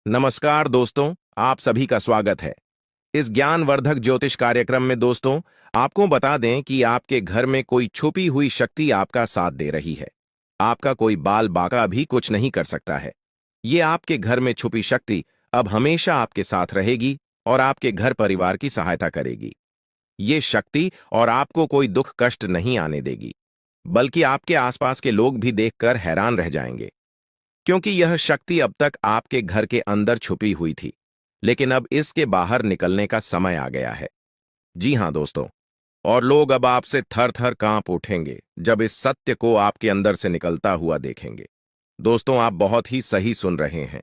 नमस्कार दोस्तों, आप सभी का स्वागत है। इस ज्ञानवर्धक ज्योतिष कार्यक्रम में दोस्तों, आपको बता दें कि आपके घर में कोई छुपी हुई शक्ति आपका साथ दे रही है। आपका कोई बाल बाका भी कुछ नहीं कर सकता है। ये आपके घर में छुपी शक्ति अब हमेशा आपके साथ रहेगी और आपके घर परिवार की सहायता करेगी। ये शक्ति और आपको कोई दुख कष्ट नहीं आने देगी, बल्कि आपके आसपास के लोग भी देखकर हैरान रह जाएंगे, क्योंकि यह शक्ति अब तक आपके घर के अंदर छुपी हुई थी, लेकिन अब इसके बाहर निकलने का समय आ गया है। जी हां दोस्तों, और लोग अब आपसे थर थर कांप उठेंगे जब इस सत्य को आपके अंदर से निकलता हुआ देखेंगे। दोस्तों, आप बहुत ही सही सुन रहे हैं।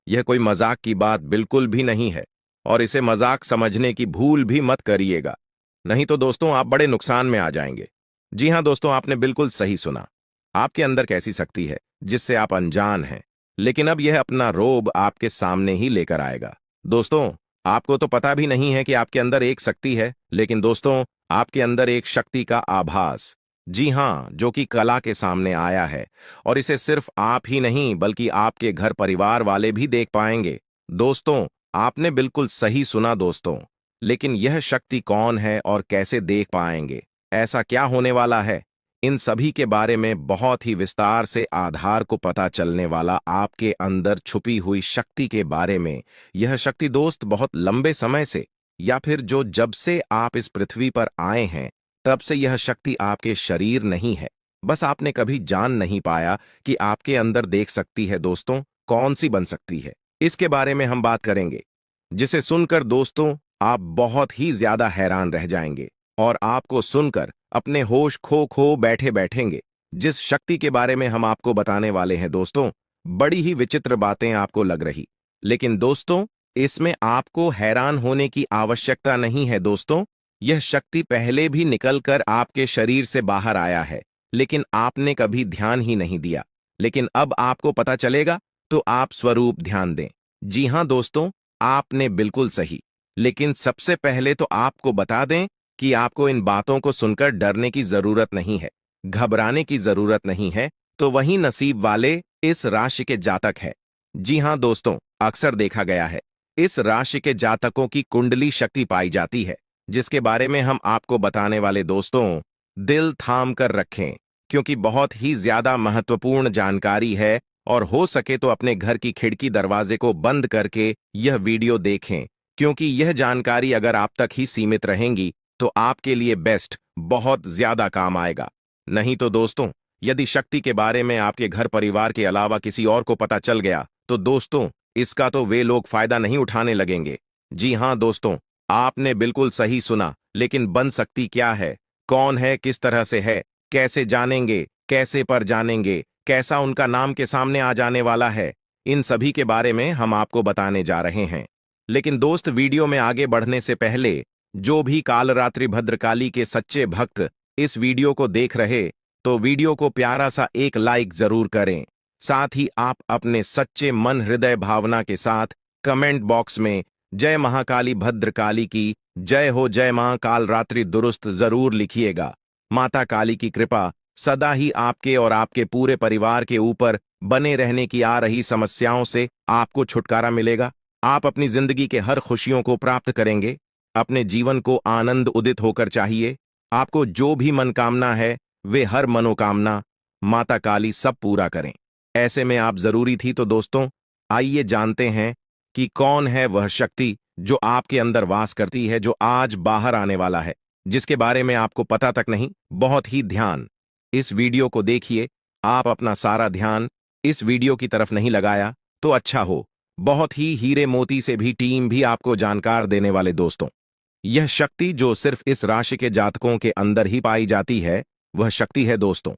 यह कोई मजाक की बात बिल्कुल भी नहीं है, और इसे मजाक समझने की भूल भी मत करिएगा, नहीं तो दोस्तों आप बड़े नुकसान में आ जाएंगे। जी हां दोस्तों, आपने बिल्कुल सही सुना। आपके अंदर कैसी शक्ति है जिससे आप अनजान हैं, लेकिन अब यह अपना रोब आपके सामने ही लेकर आएगा। दोस्तों, आपको तो पता भी नहीं है कि आपके अंदर एक शक्ति है, लेकिन दोस्तों आपके अंदर एक शक्ति का आभास, जी हां, जो कि कला के सामने आया है, और इसे सिर्फ आप ही नहीं बल्कि आपके घर परिवार वाले भी देख पाएंगे। दोस्तों, आपने बिल्कुल सही सुना दोस्तों, लेकिन यह शक्ति कौन है और कैसे देख पाएंगे? ऐसा क्या होने वाला है? इन सभी के बारे में बहुत ही विस्तार से आधार को पता चलने वाला आपके अंदर छुपी हुई शक्ति के बारे में। यह शक्ति दोस्त बहुत लंबे समय से, या फिर जो जब से आप इस पृथ्वी पर आए हैं तब से यह शक्ति आपके शरीर नहीं है, बस आपने कभी जान नहीं पाया कि आपके अंदर देख सकती है। दोस्तों, कौन सी बन सकती है, इसके बारे में हम बात करेंगे, जिसे सुनकर दोस्तों आप बहुत ही ज्यादा हैरान रह जाएंगे और आपको सुनकर अपने होश खो खो बैठे बैठेंगे। जिस शक्ति के बारे में हम आपको बताने वाले हैं दोस्तों, बड़ी ही विचित्र बातें आपको लग रही, लेकिन दोस्तों इसमें आपको हैरान होने की आवश्यकता नहीं है। दोस्तों, यह शक्ति पहले भी निकलकर आपके शरीर से बाहर आया है, लेकिन आपने कभी ध्यान ही नहीं दिया। लेकिन अब आपको पता चलेगा, तो आप स्वरूप ध्यान दें। जी हां दोस्तों, आपने बिल्कुल सही। लेकिन सबसे पहले तो आपको बता दें कि आपको इन बातों को सुनकर डरने की जरूरत नहीं है, घबराने की जरूरत नहीं है। तो वही नसीब वाले इस राशि के जातक है। जी हां दोस्तों, अक्सर देखा गया है, इस राशि के जातकों की कुंडली शक्ति पाई जाती है, जिसके बारे में हम आपको बताने वाले दोस्तों, दिल थाम कर रखें, क्योंकि बहुत ही ज्यादा महत्वपूर्ण जानकारी है। और हो सके तो अपने घर की खिड़की दरवाजे को बंद करके यह वीडियो देखें, क्योंकि यह जानकारी अगर आप तक ही सीमित रहेंगी तो आपके लिए बेस्ट बहुत ज्यादा काम आएगा। नहीं तो दोस्तों, यदि शक्ति के बारे में आपके घर परिवार के अलावा किसी और को पता चल गया तो दोस्तों इसका तो वे लोग फायदा नहीं उठाने लगेंगे। जी हां दोस्तों, आपने बिल्कुल सही सुना। लेकिन बन सकती क्या है, कौन है, किस तरह से है, कैसे जानेंगे, कैसे पर जानेंगे, कैसा उनका नाम के सामने आ जाने वाला है, इन सभी के बारे में हम आपको बताने जा रहे हैं। लेकिन दोस्त, वीडियो में आगे बढ़ने से पहले जो भी कालरात्रि भद्रकाली के सच्चे भक्त इस वीडियो को देख रहे, तो वीडियो को प्यारा सा एक लाइक जरूर करें। साथ ही आप अपने सच्चे मन हृदय भावना के साथ कमेंट बॉक्स में जय महाकाली भद्रकाली की जय हो, जय मां कालरात्रि दुरुस्त जरूर लिखिएगा। माता काली की कृपा सदा ही आपके और आपके पूरे परिवार के ऊपर बने रहने की। आ रही समस्याओं से आपको छुटकारा मिलेगा, आप अपनी जिंदगी के हर खुशियों को प्राप्त करेंगे। अपने जीवन को आनंद उदित होकर चाहिए। आपको जो भी मनकामना है, वे हर मनोकामना माता काली सब पूरा करें। ऐसे में आप जरूरी थी। तो दोस्तों, आइए जानते हैं कि कौन है वह शक्ति जो आपके अंदर वास करती है, जो आज बाहर आने वाला है, जिसके बारे में आपको पता तक नहीं। बहुत ही ध्यान इस वीडियो को देखिए। आप अपना सारा ध्यान इस वीडियो की तरफ नहीं लगाया तो अच्छा हो। बहुत ही हीरे मोती से भी टीम भी आपको जानकार देने वाले दोस्तों, यह शक्ति जो सिर्फ इस राशि के जातकों के अंदर ही पाई जाती है, वह शक्ति है दोस्तों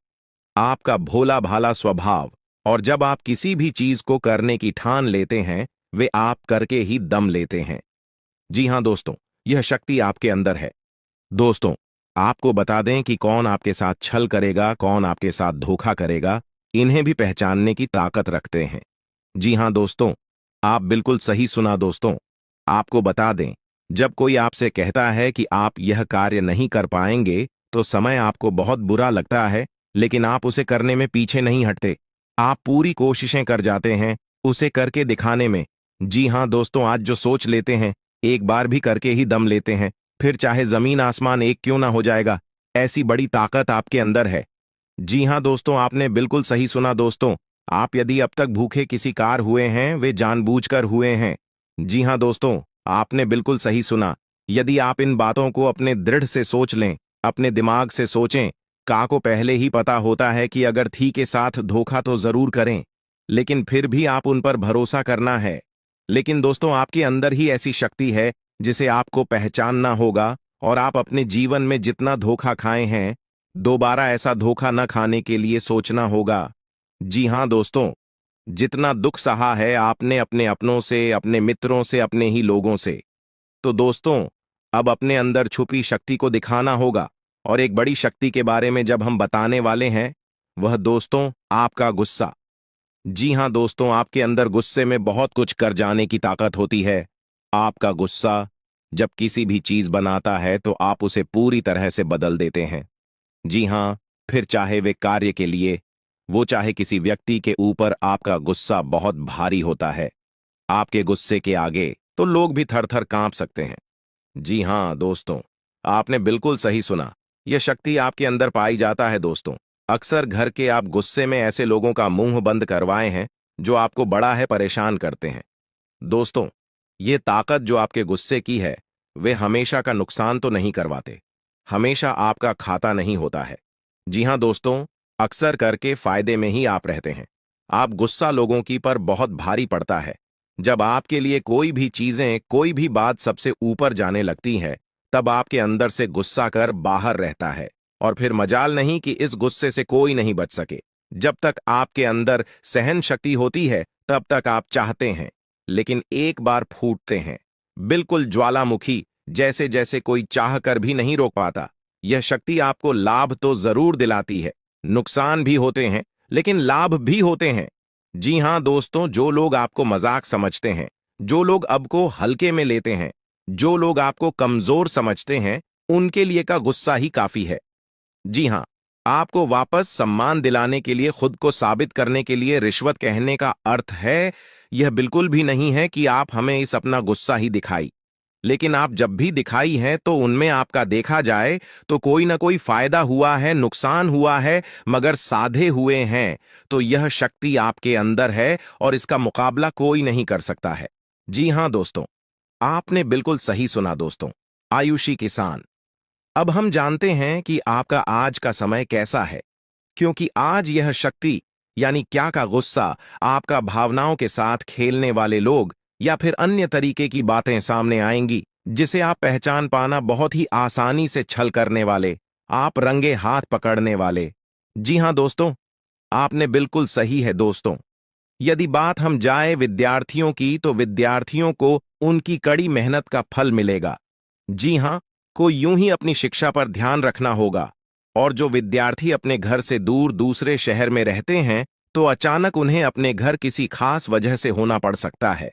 आपका भोला भाला स्वभाव। और जब आप किसी भी चीज को करने की ठान लेते हैं, वे आप करके ही दम लेते हैं। जी हां दोस्तों, यह शक्ति आपके अंदर है। दोस्तों, आपको बता दें कि कौन आपके साथ छल करेगा, कौन आपके साथ धोखा करेगा, इन्हें भी पहचानने की ताकत रखते हैं। जी हां दोस्तों, आप बिल्कुल सही सुना दोस्तों। आपको बता दें, जब कोई आपसे कहता है कि आप यह कार्य नहीं कर पाएंगे, तो समय आपको बहुत बुरा लगता है, लेकिन आप उसे करने में पीछे नहीं हटते। आप पूरी कोशिशें कर जाते हैं उसे करके दिखाने में, जी हाँ दोस्तों, आज जो सोच लेते हैं, एक बार भी करके ही दम लेते हैं, फिर चाहे जमीन आसमान एक क्यों ना हो जाएगा। ऐसी बड़ी ताकत आपके अंदर है। जी हाँ दोस्तों, आपने बिल्कुल सही सुना दोस्तों। आप यदि अब तक भूखे किसी कार हुए हैं, वे जानबूझकर हुए हैं। जी हाँ दोस्तों, आपने बिल्कुल सही सुना। यदि आप इन बातों को अपने दृढ़ से सोच लें, अपने दिमाग से सोचें, का को पहले ही पता होता है कि अगर थी के साथ धोखा तो जरूर करें, लेकिन फिर भी आप उन पर भरोसा करना है। लेकिन दोस्तों, आपके अंदर ही ऐसी शक्ति है जिसे आपको पहचानना होगा, और आप अपने जीवन में जितना धोखा खाए हैं, दोबारा ऐसा धोखा न खाने के लिए सोचना होगा। जी हाँ दोस्तों, जितना दुख सहा है आपने अपने अपनों से, अपने मित्रों से, अपने ही लोगों से, तो दोस्तों अब अपने अंदर छुपी शक्ति को दिखाना होगा। और एक बड़ी शक्ति के बारे में जब हम बताने वाले हैं, वह दोस्तों आपका गुस्सा। जी हाँ दोस्तों, आपके अंदर गुस्से में बहुत कुछ कर जाने की ताकत होती है। आपका गुस्सा जब किसी भी चीज बनाता है तो आप उसे पूरी तरह से बदल देते हैं। जी हाँ, फिर चाहे वे कार्य के लिए, वो चाहे किसी व्यक्ति के ऊपर, आपका गुस्सा बहुत भारी होता है। आपके गुस्से के आगे तो लोग भी थर थर कांप सकते हैं। जी हाँ दोस्तों, आपने बिल्कुल सही सुना। यह शक्ति आपके अंदर पाई जाता है दोस्तों। अक्सर घर के आप गुस्से में ऐसे लोगों का मुंह बंद करवाए हैं जो आपको बड़ा है परेशान करते हैं। दोस्तों, ये ताकत जो आपके गुस्से की है, वे हमेशा का नुकसान तो नहीं करवाते, हमेशा आपका खाता नहीं होता है। जी हाँ दोस्तों, अक्सर करके फायदे में ही आप रहते हैं। आप गुस्सा लोगों की पर बहुत भारी पड़ता है। जब आपके लिए कोई भी चीजें, कोई भी बात सबसे ऊपर जाने लगती है, तब आपके अंदर से गुस्सा कर बाहर रहता है। और फिर मजाल नहीं कि इस गुस्से से कोई नहीं बच सके। जब तक आपके अंदर सहन शक्ति होती है, तब तक आप चाहते हैं, लेकिन एक बार फूटते हैं, बिल्कुल ज्वालामुखी जैसे, जैसे कोई चाह कर भी नहीं रोक पाता। यह शक्ति आपको लाभ तो जरूर दिलाती है, नुकसान भी होते हैं, लेकिन लाभ भी होते हैं। जी हाँ दोस्तों, जो लोग आपको मजाक समझते हैं, जो लोग अब को हल्के में लेते हैं, जो लोग आपको कमजोर समझते हैं, उनके लिए का गुस्सा ही काफी है। जी हाँ, आपको वापस सम्मान दिलाने के लिए, खुद को साबित करने के लिए रिश्वत कहने का अर्थ है, यह बिल्कुल भी नहीं है कि आप हमें इस अपना गुस्सा ही दिखाई। लेकिन आप जब भी दिखाई हैं तो उनमें आपका देखा जाए तो कोई ना कोई फायदा हुआ है, नुकसान हुआ है, मगर साधे हुए हैं। तो यह शक्ति आपके अंदर है और इसका मुकाबला कोई नहीं कर सकता है। जी हाँ दोस्तों, आपने बिल्कुल सही सुना दोस्तों। आयुषी किसान, अब हम जानते हैं कि आपका आज का समय कैसा है, क्योंकि आज यह शक्ति यानी क्या का गुस्सा, आपका भावनाओं के साथ खेलने वाले लोग या फिर अन्य तरीके की बातें सामने आएंगी, जिसे आप पहचान पाना बहुत ही आसानी से छल करने वाले, आप रंगे हाथ पकड़ने वाले। जी हाँ दोस्तों, आपने बिल्कुल सही है दोस्तों। यदि बात हम जाए विद्यार्थियों की, तो विद्यार्थियों को उनकी कड़ी मेहनत का फल मिलेगा। जी हाँ, को यूं ही अपनी शिक्षा पर ध्यान रखना होगा। और जो विद्यार्थी अपने घर से दूर दूसरे शहर में रहते हैं, तो अचानक उन्हें अपने घर किसी खास वजह से होना पड़ सकता है।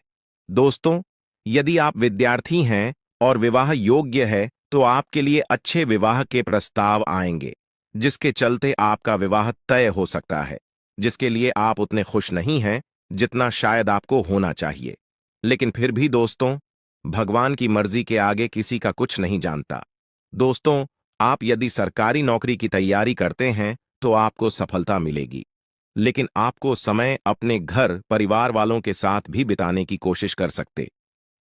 दोस्तों, यदि आप विद्यार्थी हैं और विवाह योग्य है, तो आपके लिए अच्छे विवाह के प्रस्ताव आएंगे, जिसके चलते आपका विवाह तय हो सकता है, जिसके लिए आप उतने खुश नहीं हैं जितना शायद आपको होना चाहिए। लेकिन फिर भी दोस्तों, भगवान की मर्जी के आगे किसी का कुछ नहीं जानता। दोस्तों, आप यदि सरकारी नौकरी की तैयारी करते हैं तो आपको सफलता मिलेगी, लेकिन आपको समय अपने घर परिवार वालों के साथ भी बिताने की कोशिश कर सकते,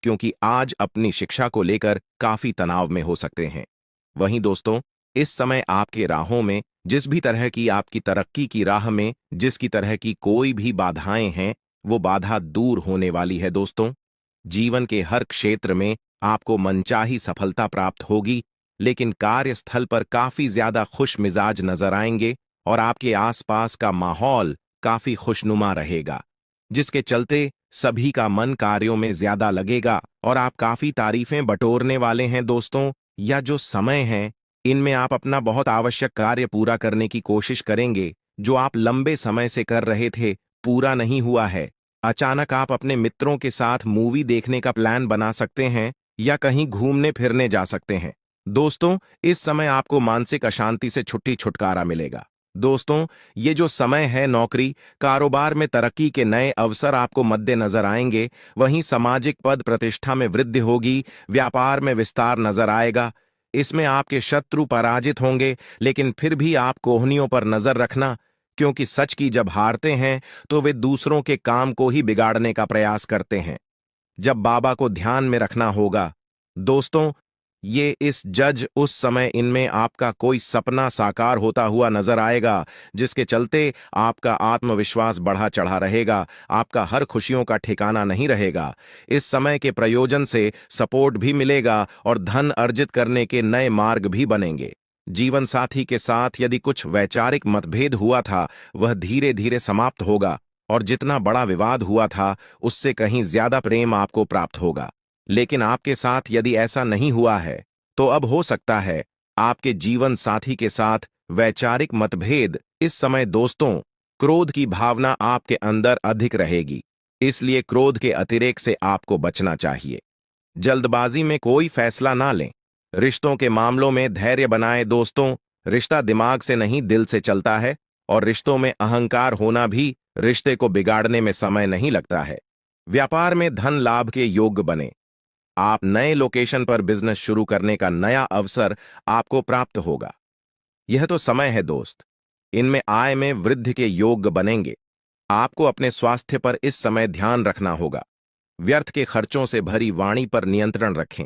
क्योंकि आज अपनी शिक्षा को लेकर काफी तनाव में हो सकते हैं। वहीं दोस्तों, इस समय आपके राहों में, जिस भी तरह की आपकी तरक्की की राह में जिसकी तरह की कोई भी बाधाएं हैं, वो बाधा दूर होने वाली है दोस्तों। जीवन के हर क्षेत्र में आपको मनचाही सफलता प्राप्त होगी, लेकिन कार्यस्थल पर काफी ज्यादा खुश मिजाज नजर आएंगे और आपके आसपास का माहौल काफी खुशनुमा रहेगा, जिसके चलते सभी का मन कार्यों में ज्यादा लगेगा और आप काफी तारीफें बटोरने वाले हैं दोस्तों। या जो समय है, इनमें आप अपना बहुत आवश्यक कार्य पूरा करने की कोशिश करेंगे, जो आप लंबे समय से कर रहे थे, पूरा नहीं हुआ है। अचानक आप अपने मित्रों के साथ मूवी देखने का प्लान बना सकते हैं या कहीं घूमने फिरने जा सकते हैं। दोस्तों, इस समय आपको मानसिक अशांति से छुट्टी छुटकारा मिलेगा। दोस्तों, ये जो समय है, नौकरी कारोबार में तरक्की के नए अवसर आपको मद्देनजर आएंगे। वहीं सामाजिक पद प्रतिष्ठा में वृद्धि होगी, व्यापार में विस्तार नजर आएगा। इसमें आपके शत्रु पराजित होंगे, लेकिन फिर भी आप कोहनियों पर नजर रखना, क्योंकि सच की जब हारते हैं तो वे दूसरों के काम को ही बिगाड़ने का प्रयास करते हैं। जब बाबा को ध्यान में रखना होगा। दोस्तों, ये इस जज उस समय इनमें आपका कोई सपना साकार होता हुआ नजर आएगा, जिसके चलते आपका आत्मविश्वास बढ़ा चढ़ा रहेगा, आपका हर खुशियों का ठिकाना नहीं रहेगा। इस समय के प्रयोजन से सपोर्ट भी मिलेगा और धन अर्जित करने के नए मार्ग भी बनेंगे। जीवन साथी के साथ यदि कुछ वैचारिक मतभेद हुआ था, वह धीरे धीरे समाप्त होगा, और जितना बड़ा विवाद हुआ था उससे कहीं ज्यादा प्रेम आपको प्राप्त होगा। लेकिन आपके साथ यदि ऐसा नहीं हुआ है, तो अब हो सकता है आपके जीवन साथी के साथ वैचारिक मतभेद। इस समय दोस्तों, क्रोध की भावना आपके अंदर अधिक रहेगी, इसलिए क्रोध के अतिरेक से आपको बचना चाहिए। जल्दबाजी में कोई फैसला ना लें। रिश्तों के मामलों में धैर्य बनाएं दोस्तों। रिश्ता दिमाग से नहीं, दिल से चलता है, और रिश्तों में अहंकार होना भी रिश्ते को बिगाड़ने में समय नहीं लगता है। व्यापार में धन लाभ के योग्य बने। आप नए लोकेशन पर बिजनेस शुरू करने का नया अवसर आपको प्राप्त होगा। यह तो समय है दोस्त, इनमें आय में वृद्धि के योग्य बनेंगे। आपको अपने स्वास्थ्य पर इस समय ध्यान रखना होगा। व्यर्थ के खर्चों से भरी वाणी पर नियंत्रण रखें।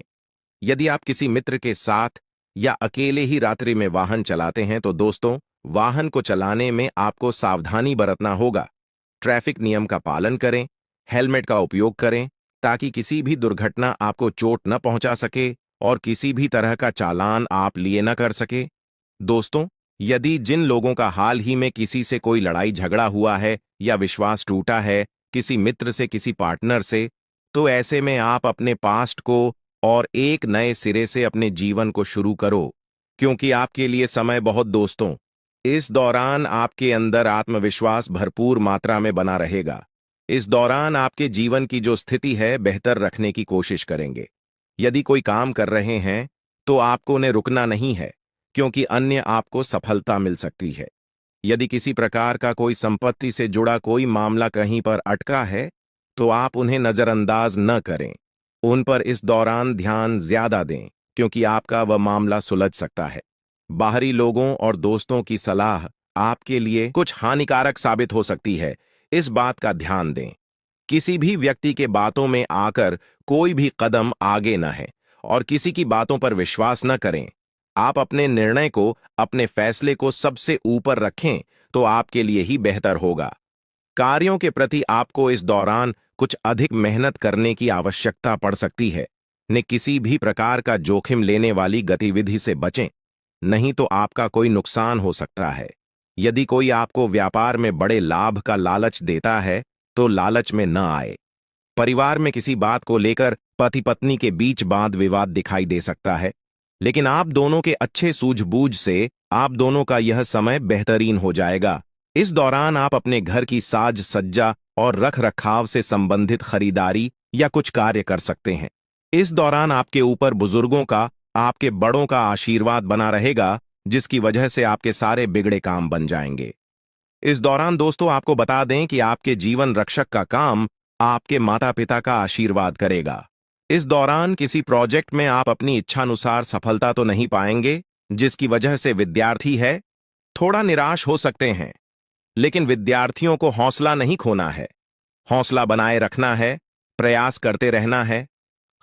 यदि आप किसी मित्र के साथ या अकेले ही रात्रि में वाहन चलाते हैं, तो दोस्तों, वाहन को चलाने में आपको सावधानी बरतना होगा। ट्रैफिक नियम का पालन करें, हेलमेट का उपयोग करें, ताकि किसी भी दुर्घटना आपको चोट न पहुंचा सके और किसी भी तरह का चालान आप लिए न कर सके। दोस्तों, यदि जिन लोगों का हाल ही में किसी से कोई लड़ाई झगड़ा हुआ है या विश्वास टूटा है, किसी मित्र से, किसी पार्टनर से, तो ऐसे में आप अपने पास्ट को और एक नए सिरे से अपने जीवन को शुरू करो, क्योंकि आपके लिए समय बहुत दोस्तों। इस दौरान आपके अंदर आत्मविश्वास भरपूर मात्रा में बना रहेगा। इस दौरान आपके जीवन की जो स्थिति है बेहतर रखने की कोशिश करेंगे। यदि कोई काम कर रहे हैं तो आपको उन्हें रुकना नहीं है, क्योंकि अन्य आपको सफलता मिल सकती है। यदि किसी प्रकार का कोई संपत्ति से जुड़ा कोई मामला कहीं पर अटका है, तो आप उन्हें नजरअंदाज न करें। उन पर इस दौरान ध्यान ज्यादा दें, क्योंकि आपका वह मामला सुलझ सकता है। बाहरी लोगों और दोस्तों की सलाह आपके लिए कुछ हानिकारक साबित हो सकती है, इस बात का ध्यान दें। किसी भी व्यक्ति के बातों में आकर कोई भी कदम आगे न है, और किसी की बातों पर विश्वास न करें। आप अपने निर्णय को, अपने फैसले को सबसे ऊपर रखें, तो आपके लिए ही बेहतर होगा। कार्यों के प्रति आपको इस दौरान कुछ अधिक मेहनत करने की आवश्यकता पड़ सकती है। ने किसी भी प्रकार का जोखिम लेने वाली गतिविधि से बचें, नहीं तो आपका कोई नुकसान हो सकता है। यदि कोई आपको व्यापार में बड़े लाभ का लालच देता है, तो लालच में न आए। परिवार में किसी बात को लेकर पति पत्नी के बीच वाद विवाद दिखाई दे सकता है, लेकिन आप दोनों के अच्छे सूझबूझ से आप दोनों का यह समय बेहतरीन हो जाएगा। इस दौरान आप अपने घर की साज सज्जा और रख रखाव से संबंधित खरीदारी या कुछ कार्य कर सकते हैं। इस दौरान आपके ऊपर बुजुर्गों का, आपके बड़ों का आशीर्वाद बना रहेगा, जिसकी वजह से आपके सारे बिगड़े काम बन जाएंगे। इस दौरान दोस्तों, आपको बता दें कि आपके जीवन रक्षक का काम आपके माता पिता का आशीर्वाद करेगा। इस दौरान किसी प्रोजेक्ट में आप अपनी इच्छानुसार सफलता तो नहीं पाएंगे, जिसकी वजह से विद्यार्थी है थोड़ा निराश हो सकते हैं। लेकिन विद्यार्थियों को हौसला नहीं खोना है, हौसला बनाए रखना है, प्रयास करते रहना है।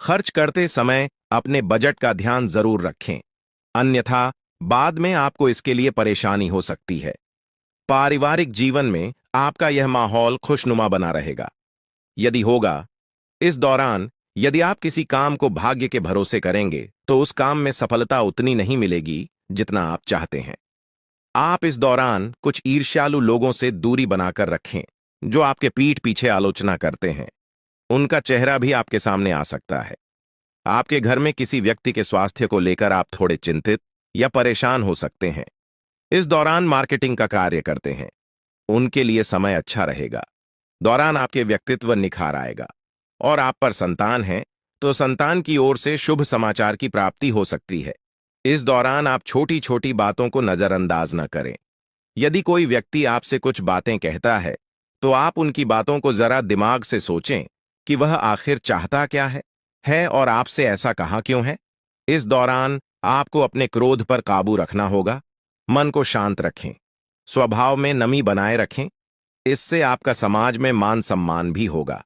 खर्च करते समय अपने बजट का ध्यान जरूर रखें, अन्यथा बाद में आपको इसके लिए परेशानी हो सकती है। पारिवारिक जीवन में आपका यह माहौल खुशनुमा बना रहेगा। यदि होगा, इस दौरान यदि आप किसी काम को भाग्य के भरोसे करेंगे, तो उस काम में सफलता उतनी नहीं मिलेगी जितना आप चाहते हैं। आप इस दौरान कुछ ईर्ष्यालु लोगों से दूरी बनाकर रखें, जो आपके पीठ पीछे आलोचना करते हैं। उनका चेहरा भी आपके सामने आ सकता है। आपके घर में किसी व्यक्ति के स्वास्थ्य को लेकर आप थोड़े चिंतित या परेशान हो सकते हैं। इस दौरान मार्केटिंग का कार्य करते हैं, उनके लिए समय अच्छा रहेगा। दौरान आपके व्यक्तित्व निखार आएगा। और आप पर संतान है, तो संतान की ओर से शुभ समाचार की प्राप्ति हो सकती है। इस दौरान आप छोटी छोटी बातों को नजरअंदाज न करें। यदि कोई व्यक्ति आपसे कुछ बातें कहता है तो आप उनकी बातों को जरा दिमाग से सोचें कि वह आखिर चाहता क्या है और आपसे ऐसा कहा क्यों है। इस दौरान आपको अपने क्रोध पर काबू रखना होगा। मन को शांत रखें, स्वभाव में नमी बनाए रखें। इससे आपका समाज में मान सम्मान भी होगा।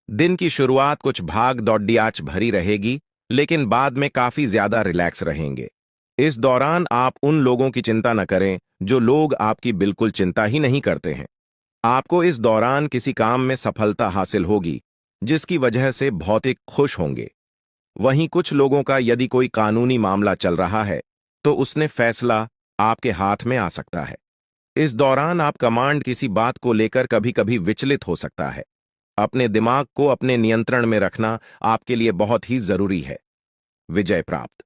दिन की शुरुआत कुछ भाग दौड़ियाच भरी रहेगी, लेकिन बाद में काफी ज्यादा रिलैक्स रहेंगे। इस दौरान आप उन लोगों की चिंता न करें जो लोग आपकी बिल्कुल चिंता ही नहीं करते हैं। आपको इस दौरान किसी काम में सफलता हासिल होगी, जिसकी वजह से भौतिक खुश होंगे। वहीं कुछ लोगों का यदि कोई कानूनी मामला चल रहा है तो उसने फैसला आपके हाथ में आ सकता है। इस दौरान आप कमांड किसी बात को लेकर कभी कभी विचलित हो सकता है। अपने दिमाग को अपने नियंत्रण में रखना आपके लिए बहुत ही जरूरी है। विजय प्राप्त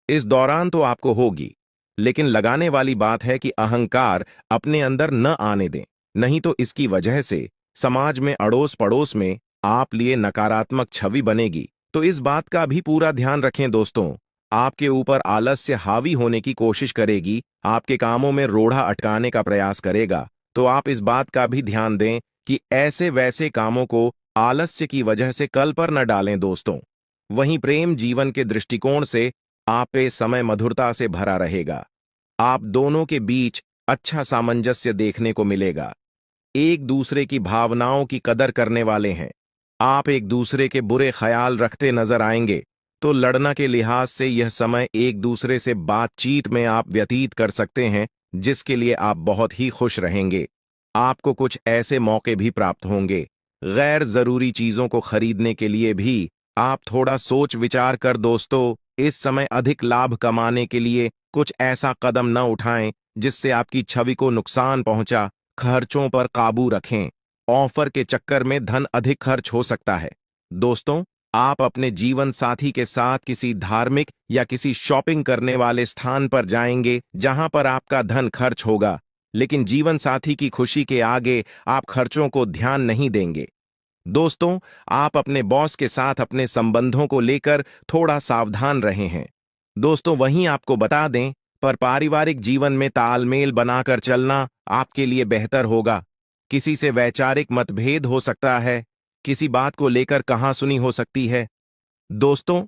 इस दौरान तो आपको होगी, लेकिन लगाने वाली बात है कि अहंकार अपने अंदर न आने दें, नहीं तो इसकी वजह से समाज में अड़ोस पड़ोस में आप लिए नकारात्मक छवि बनेगी। तो इस बात का भी पूरा ध्यान रखें दोस्तों। आपके ऊपर आलस्य हावी होने की कोशिश करेगी, आपके कामों में रोड़ा अटकाने का प्रयास करेगा। तो आप इस बात का भी ध्यान दें कि ऐसे वैसे कामों को आलस्य की वजह से कल पर न डालें दोस्तों। वहीं प्रेम जीवन के दृष्टिकोण से आप पे समय मधुरता से भरा रहेगा। आप दोनों के बीच अच्छा सामंजस्य देखने को मिलेगा। एक दूसरे की भावनाओं की कदर करने वाले हैं। आप एक दूसरे के बुरे ख्याल रखते नजर आएंगे, तो लड़ना के लिहाज से यह समय एक दूसरे से बातचीत में आप व्यतीत कर सकते हैं, जिसके लिए आप बहुत ही खुश रहेंगे। आपको कुछ ऐसे मौके भी प्राप्त होंगे। गैर जरूरी चीजों को खरीदने के लिए भी आप थोड़ा सोच विचार कर दोस्तों इस समय अधिक लाभ कमाने के लिए कुछ ऐसा कदम न उठाएं जिससे आपकी छवि को नुकसान पहुंचा। खर्चों पर काबू रखें। ऑफर के चक्कर में धन अधिक खर्च हो सकता है। दोस्तों, आप अपने जीवन साथी के साथ किसी धार्मिक या किसी शॉपिंग करने वाले स्थान पर जाएंगे जहां पर आपका धन खर्च होगा, लेकिन जीवन साथी की खुशी के आगे आप खर्चों को ध्यान नहीं देंगे। दोस्तों, आप अपने बॉस के साथ अपने संबंधों को लेकर थोड़ा सावधान रहे हैं। दोस्तों, वहीं आपको बता दें, पर पारिवारिक जीवन में तालमेल बनाकर चलना आपके लिए बेहतर होगा। किसी से वैचारिक मतभेद हो सकता है, किसी बात को लेकर कहासुनी हो सकती है। दोस्तों,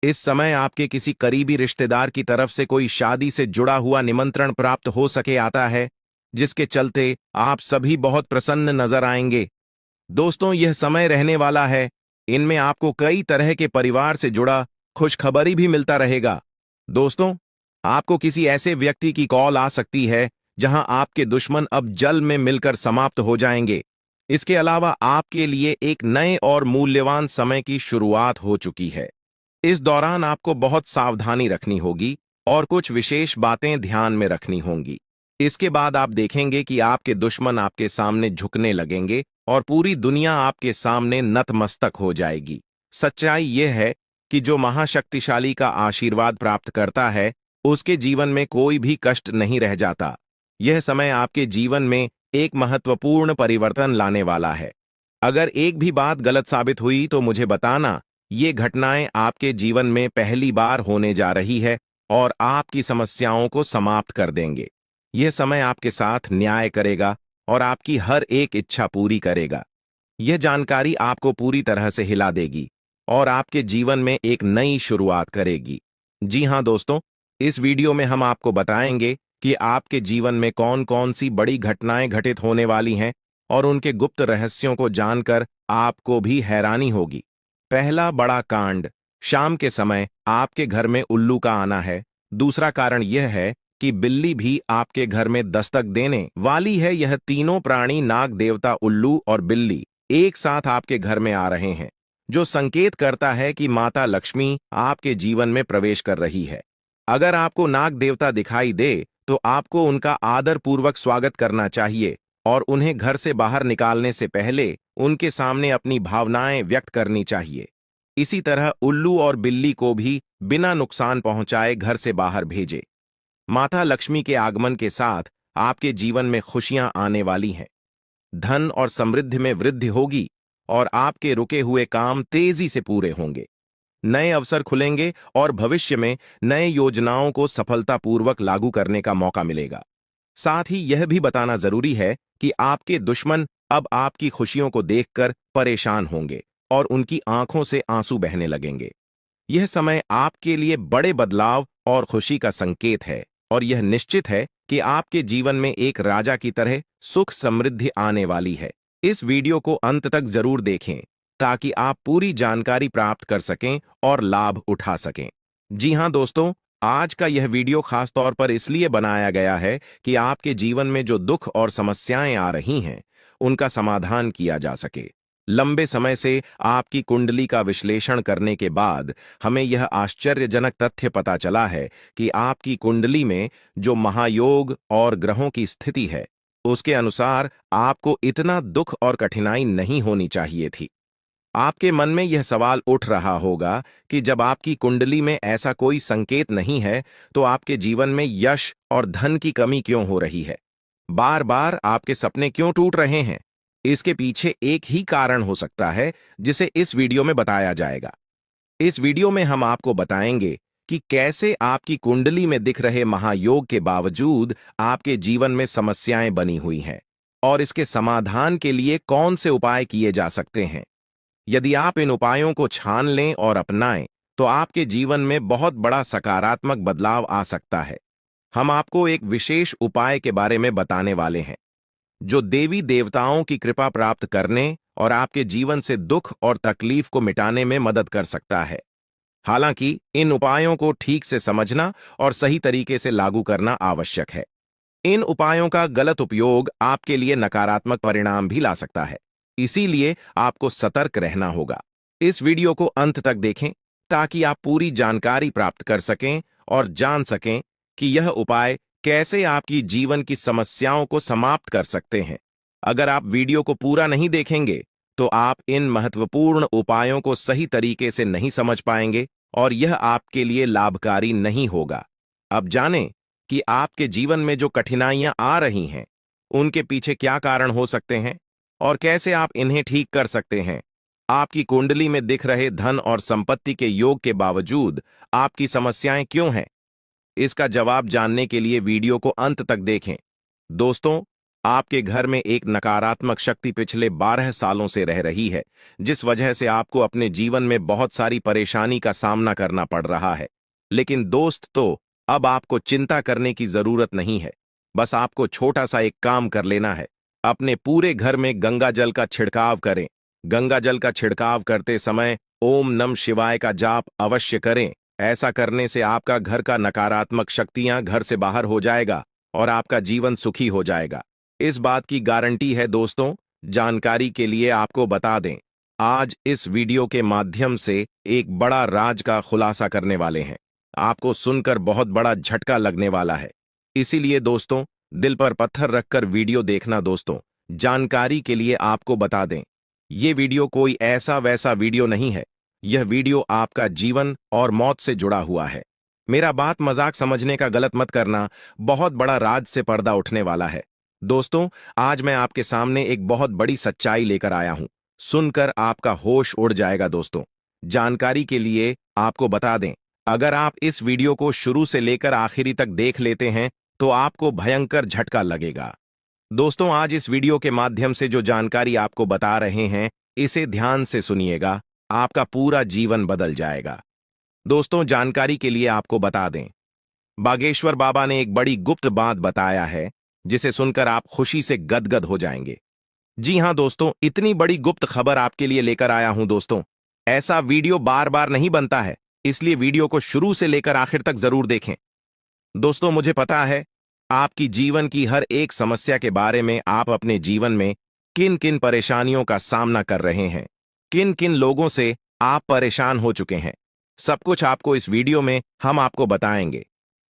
इस समय आपके किसी करीबी रिश्तेदार की तरफ से कोई शादी से जुड़ा हुआ निमंत्रण प्राप्त हो सके आता है, जिसके चलते आप सभी बहुत प्रसन्न नजर आएंगे। दोस्तों, यह समय रहने वाला है। इनमें आपको कई तरह के परिवार से जुड़ा खुशखबरी भी मिलता रहेगा। दोस्तों, आपको किसी ऐसे व्यक्ति की कॉल आ सकती है जहां आपके दुश्मन अब जल में मिलकर समाप्त हो जाएंगे। इसके अलावा आपके लिए एक नए और मूल्यवान समय की शुरुआत हो चुकी है। इस दौरान आपको बहुत सावधानी रखनी होगी और कुछ विशेष बातें ध्यान में रखनी होंगी। इसके बाद आप देखेंगे कि आपके दुश्मन आपके सामने झुकने लगेंगे और पूरी दुनिया आपके सामने नतमस्तक हो जाएगी। सच्चाई यह है कि जो महाशक्तिशाली का आशीर्वाद प्राप्त करता है, उसके जीवन में कोई भी कष्ट नहीं रह जाता। यह समय आपके जीवन में एक महत्वपूर्ण परिवर्तन लाने वाला है। अगर एक भी बात गलत साबित हुई तो मुझे बताना। ये घटनाएं आपके जीवन में पहली बार होने जा रही है और आपकी समस्याओं को समाप्त कर देंगे। यह समय आपके साथ न्याय करेगा और आपकी हर एक इच्छा पूरी करेगा। यह जानकारी आपको पूरी तरह से हिला देगी और आपके जीवन में एक नई शुरुआत करेगी। जी हां दोस्तों, इस वीडियो में हम आपको बताएंगे कि आपके जीवन में कौन कौन सी बड़ी घटनाएं घटित होने वाली हैं और उनके गुप्त रहस्यों को जानकर आपको भी हैरानी होगी। पहला बड़ा कांड, शाम के समय आपके घर में उल्लू का आना है। दूसरा कारण यह है कि बिल्ली भी आपके घर में दस्तक देने वाली है। यह तीनों प्राणी, नाग देवता, उल्लू और बिल्ली, एक साथ आपके घर में आ रहे हैं, जो संकेत करता है कि माता लक्ष्मी आपके जीवन में प्रवेश कर रही है। अगर आपको नाग देवता दिखाई दे तो आपको उनका आदर पूर्वक स्वागत करना चाहिए और उन्हें घर से बाहर निकालने से पहले उनके सामने अपनी भावनाएं व्यक्त करनी चाहिए। इसी तरह उल्लू और बिल्ली को भी बिना नुकसान पहुंचाए घर से बाहर भेजे। माता लक्ष्मी के आगमन के साथ आपके जीवन में खुशियां आने वाली हैं। धन और समृद्धि में वृद्धि होगी और आपके रुके हुए काम तेजी से पूरे होंगे। नए अवसर खुलेंगे और भविष्य में नए योजनाओं को सफलतापूर्वक लागू करने का मौका मिलेगा। साथ ही यह भी बताना जरूरी है कि आपके दुश्मन अब आपकी खुशियों को देखकर परेशान होंगे और उनकी आंखों से आंसू बहने लगेंगे। यह समय आपके लिए बड़े बदलाव और खुशी का संकेत है और यह निश्चित है कि आपके जीवन में एक राजा की तरह सुख समृद्धि आने वाली है। इस वीडियो को अंत तक जरूर देखें ताकि आप पूरी जानकारी प्राप्त कर सकें और लाभ उठा सकें। जी हां दोस्तों, आज का यह वीडियो खास तौर पर इसलिए बनाया गया है कि आपके जीवन में जो दुख और समस्याएं आ रही हैं, उनका समाधान किया जा सके। लंबे समय से आपकी कुंडली का विश्लेषण करने के बाद हमें यह आश्चर्यजनक तथ्य पता चला है कि आपकी कुंडली में जो महायोग और ग्रहों की स्थिति है, उसके अनुसार आपको इतना दुख और कठिनाई नहीं होनी चाहिए थी। आपके मन में यह सवाल उठ रहा होगा कि जब आपकी कुंडली में ऐसा कोई संकेत नहीं है, तो आपके जीवन में यश और धन की कमी क्यों हो रही है? बार बार आपके सपने क्यों टूट रहे हैं? इसके पीछे एक ही कारण हो सकता है, जिसे इस वीडियो में बताया जाएगा। इस वीडियो में हम आपको बताएंगे कि कैसे आपकी कुंडली में दिख रहे महायोग के बावजूद आपके जीवन में समस्याएं बनी हुई हैं और इसके समाधान के लिए कौन से उपाय किए जा सकते हैं। यदि आप इन उपायों को छान लें और अपनाएं, तो आपके जीवन में बहुत बड़ा सकारात्मक बदलाव आ सकता है। हम आपको एक विशेष उपाय के बारे में बताने वाले हैं, जो देवी देवताओं की कृपा प्राप्त करने और आपके जीवन से दुख और तकलीफ को मिटाने में मदद कर सकता है। हालांकि इन उपायों को ठीक से समझना और सही तरीके से लागू करना आवश्यक है। इन उपायों का गलत उपयोग आपके लिए नकारात्मक परिणाम भी ला सकता है, इसीलिए आपको सतर्क रहना होगा। इस वीडियो को अंत तक देखें ताकि आप पूरी जानकारी प्राप्त कर सकें और जान सकें कि यह उपाय कैसे आपकी जीवन की समस्याओं को समाप्त कर सकते हैं। अगर आप वीडियो को पूरा नहीं देखेंगे, तो आप इन महत्वपूर्ण उपायों को सही तरीके से नहीं समझ पाएंगे और यह आपके लिए लाभकारी नहीं होगा। अब जानें कि आपके जीवन में जो कठिनाइयां आ रही हैं, उनके पीछे क्या कारण हो सकते हैं और कैसे आप इन्हें ठीक कर सकते हैं। आपकी कुंडली में दिख रहे धन और संपत्ति के योग के बावजूद आपकी समस्याएं क्यों हैं? इसका जवाब जानने के लिए वीडियो को अंत तक देखें। दोस्तों, आपके घर में एक नकारात्मक शक्ति पिछले 12 सालों से रह रही है, जिस वजह से आपको अपने जीवन में बहुत सारी परेशानी का सामना करना पड़ रहा है। लेकिन दोस्त, अब आपको चिंता करने की जरूरत नहीं है। बस आपको छोटा सा एक काम कर लेना है। अपने पूरे घर में गंगा जल का छिड़काव करें। गंगा जल का छिड़काव करते समय ओम नम शिवाय का जाप अवश्य करें। ऐसा करने से आपका घर का नकारात्मक शक्तियां घर से बाहर हो जाएगा और आपका जीवन सुखी हो जाएगा। इस बात की गारंटी है दोस्तों। जानकारी के लिए आपको बता दें, आज इस वीडियो के माध्यम से एक बड़ा राज का खुलासा करने वाले हैं। आपको सुनकर बहुत बड़ा झटका लगने वाला है, इसीलिए दोस्तों, दिल पर पत्थर रखकर वीडियो देखना। दोस्तों, जानकारी के लिए आपको बता दें, ये वीडियो कोई ऐसा वैसा वीडियो नहीं है। यह वीडियो आपका जीवन और मौत से जुड़ा हुआ है। मेरा बात मजाक समझने का गलत मत करना। बहुत बड़ा राज से पर्दा उठने वाला है। दोस्तों, आज मैं आपके सामने एक बहुत बड़ी सच्चाई लेकर आया हूं। सुनकर आपका होश उड़ जाएगा। दोस्तों, जानकारी के लिए आपको बता दें, अगर आप इस वीडियो को शुरू से लेकर आखिरी तक देख लेते हैं, तो आपको भयंकर झटका लगेगा। दोस्तों, आज इस वीडियो के माध्यम से जो जानकारी आपको बता रहे हैं, इसे ध्यान से सुनिएगा। आपका पूरा जीवन बदल जाएगा। दोस्तों, जानकारी के लिए आपको बता दें, बागेश्वर बाबा ने एक बड़ी गुप्त बात बताया है, जिसे सुनकर आप खुशी से गदगद हो जाएंगे। जी हां दोस्तों, इतनी बड़ी गुप्त खबर आपके लिए लेकर आया हूं। दोस्तों, ऐसा वीडियो बार बार नहीं बनता है, इसलिए वीडियो को शुरू से लेकर आखिर तक जरूर देखें। दोस्तों, मुझे पता है आपकी जीवन की हर एक समस्या के बारे में, आप अपने जीवन में किन किन परेशानियों का सामना कर रहे हैं, किन किन लोगों से आप परेशान हो चुके हैं। सब कुछ आपको इस वीडियो में हम आपको बताएंगे।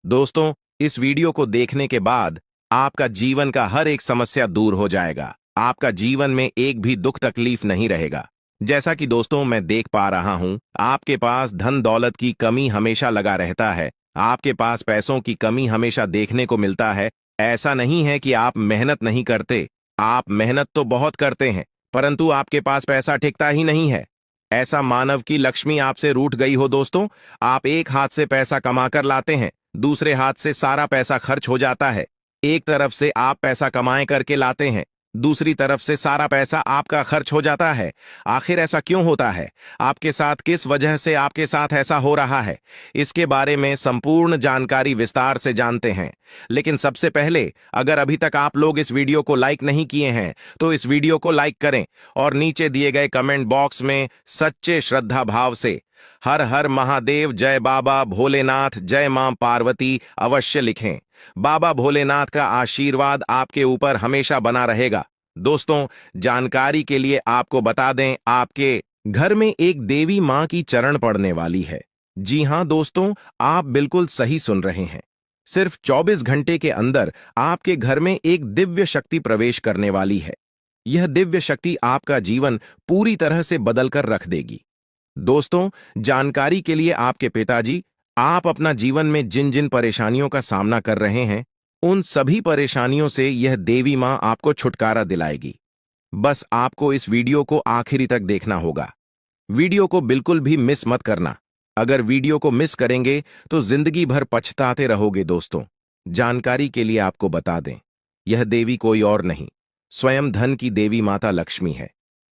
दोस्तों, इस वीडियो को देखने के बाद आपका जीवन का हर एक समस्या दूर हो जाएगा। आपका जीवन में एक भी दुख तकलीफ नहीं रहेगा। जैसा कि दोस्तों मैं देख पा रहा हूं, आपके पास धन दौलत की कमी हमेशा लगा रहता है। आपके पास पैसों की कमी हमेशा देखने को मिलता है। ऐसा नहीं है कि आप मेहनत नहीं करते, आप मेहनत तो बहुत करते हैं, परंतु आपके पास पैसा टिकता ही नहीं है। ऐसा मानव की लक्ष्मी आपसे रूठ गई हो। दोस्तों, आप एक हाथ से पैसा कमाकर लाते हैं, दूसरे हाथ से सारा पैसा खर्च हो जाता है। एक तरफ से आप पैसा कमाए करके लाते हैं, दूसरी तरफ से सारा पैसा आपका खर्च हो जाता है। आखिर ऐसा क्यों होता है? आपके साथ किस वजह से आपके साथ ऐसा हो रहा है? इसके बारे में संपूर्ण जानकारी विस्तार से जानते हैं। लेकिन सबसे पहले, अगर अभी तक आप लोग इस वीडियो को लाइक नहीं किए हैं तो इस वीडियो को लाइक करें और नीचे दिए गए कमेंट बॉक्स में सच्चे श्रद्धा भाव से हर हर महादेव, जय बाबा भोलेनाथ, जय मां पार्वती अवश्य लिखें। बाबा भोलेनाथ का आशीर्वाद आपके ऊपर हमेशा बना रहेगा। दोस्तों, जानकारी के लिए आपको बता दें, आपके घर में एक देवी मां की चरण पड़ने वाली है। जी हां दोस्तों, आप बिल्कुल सही सुन रहे हैं। सिर्फ 24 घंटे के अंदर आपके घर में एक दिव्य शक्ति प्रवेश करने वाली है। यह दिव्य शक्ति आपका जीवन पूरी तरह से बदल कर रख देगी। दोस्तों, जानकारी के लिए आपके पिताजी, आप अपना जीवन में जिन जिन परेशानियों का सामना कर रहे हैं, उन सभी परेशानियों से यह देवी मां आपको छुटकारा दिलाएगी। बस आपको इस वीडियो को आखिरी तक देखना होगा। वीडियो को बिल्कुल भी मिस मत करना। अगर वीडियो को मिस करेंगे तो जिंदगी भर पछताते रहोगे। दोस्तों, जानकारी के लिए आपको बता दें, यह देवी कोई और नहीं, स्वयं धन की देवी माता लक्ष्मी है।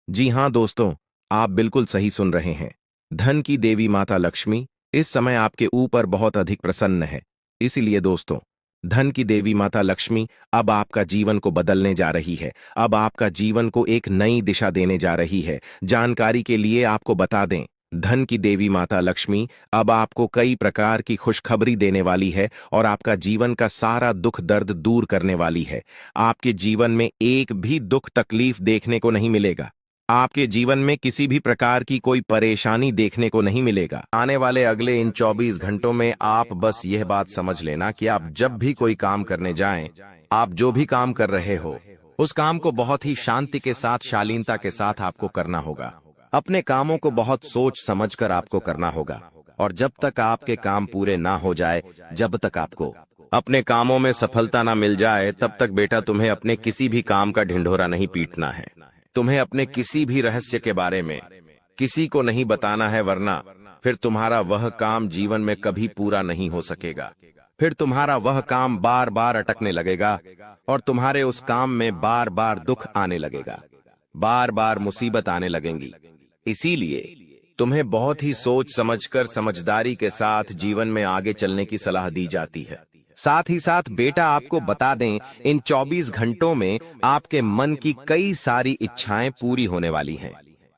जी हां दोस्तों, आप बिल्कुल सही सुन रहे हैं। धन की देवी माता लक्ष्मी इस समय आपके ऊपर बहुत अधिक प्रसन्न है। इसीलिए दोस्तों, धन की देवी माता लक्ष्मी अब आपका जीवन को बदलने जा रही है। अब आपका जीवन को एक नई दिशा देने जा रही है। जानकारी के लिए आपको बता दें, धन की देवी माता लक्ष्मी अब आपको कई प्रकार की खुशखबरी देने वाली है और आपका जीवन का सारा दुख दर्द दूर करने वाली है। आपके जीवन में एक भी दुख तकलीफ देखने को नहीं मिलेगा। आपके जीवन में किसी भी प्रकार की कोई परेशानी देखने को नहीं मिलेगा। आने वाले अगले इन 24 घंटों में आप बस यह बात समझ लेना कि आप जब भी कोई काम करने जाएं, आप जो भी काम कर रहे हो, उस काम को बहुत ही शांति के साथ, शालीनता के साथ आपको करना होगा। अपने कामों को बहुत सोच समझकर आपको करना होगा और जब तक आपके काम पूरे ना हो जाए, जब तक आपको अपने कामों में सफलता ना मिल जाए, तब तक बेटा तुम्हें अपने किसी भी काम का ढिंढोरा नहीं पीटना है। तुम्हें अपने किसी भी रहस्य के बारे में किसी को नहीं बताना है, वरना फिर तुम्हारा वह काम जीवन में कभी पूरा नहीं हो सकेगा। फिर तुम्हारा वह काम बार बार अटकने लगेगा और तुम्हारे उस काम में बार बार दुख आने लगेगा, बार बार मुसीबत आने लगेंगी। इसीलिए तुम्हें बहुत ही सोच समझकर, समझदारी के साथ जीवन में आगे चलने की सलाह दी जाती है। साथ ही साथ बेटा आपको बता दें, इन 24 घंटों में आपके मन की कई सारी इच्छाएं पूरी होने वाली हैं।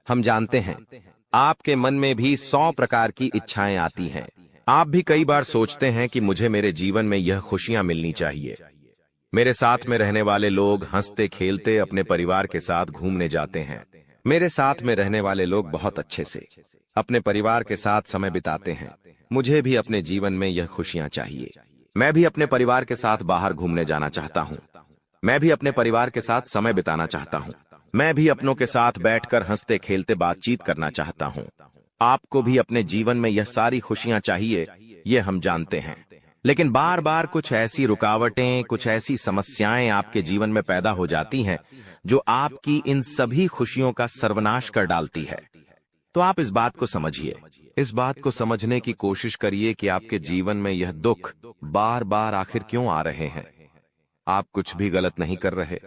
हम जानते हैं आपके मन में भी 100 प्रकार की इच्छाएं आती हैं। आप भी कई बार सोचते हैं कि मुझे मेरे जीवन में यह खुशियां मिलनी चाहिए। मेरे साथ में रहने वाले लोग हंसते खेलते अपने परिवार के साथ घूमने जाते हैं। मेरे साथ में रहने वाले लोग बहुत अच्छे से अपने परिवार के साथ समय बिताते हैं। मुझे भी अपने जीवन में यह खुशियां चाहिए। मैं भी अपने परिवार के साथ बाहर घूमने जाना चाहता हूँ। मैं भी अपने परिवार के साथ समय बिताना चाहता हूँ। मैं भी अपनों के साथ बैठकर हंसते खेलते बातचीत करना चाहता हूँ। आपको भी अपने जीवन में यह सारी खुशियां चाहिए, ये हम जानते हैं। लेकिन बार बार कुछ ऐसी रुकावटें, कुछ ऐसी समस्याएं आपके जीवन में पैदा हो जाती हैं जो आपकी इन सभी खुशियों का सर्वनाश कर डालती है। तो आप इस बात को समझिए, इस बात को समझने की कोशिश करिए कि आपके जीवन में यह दुख बार बार आखिर क्यों आ रहे हैं। आप कुछ भी गलत नहीं कर रहे,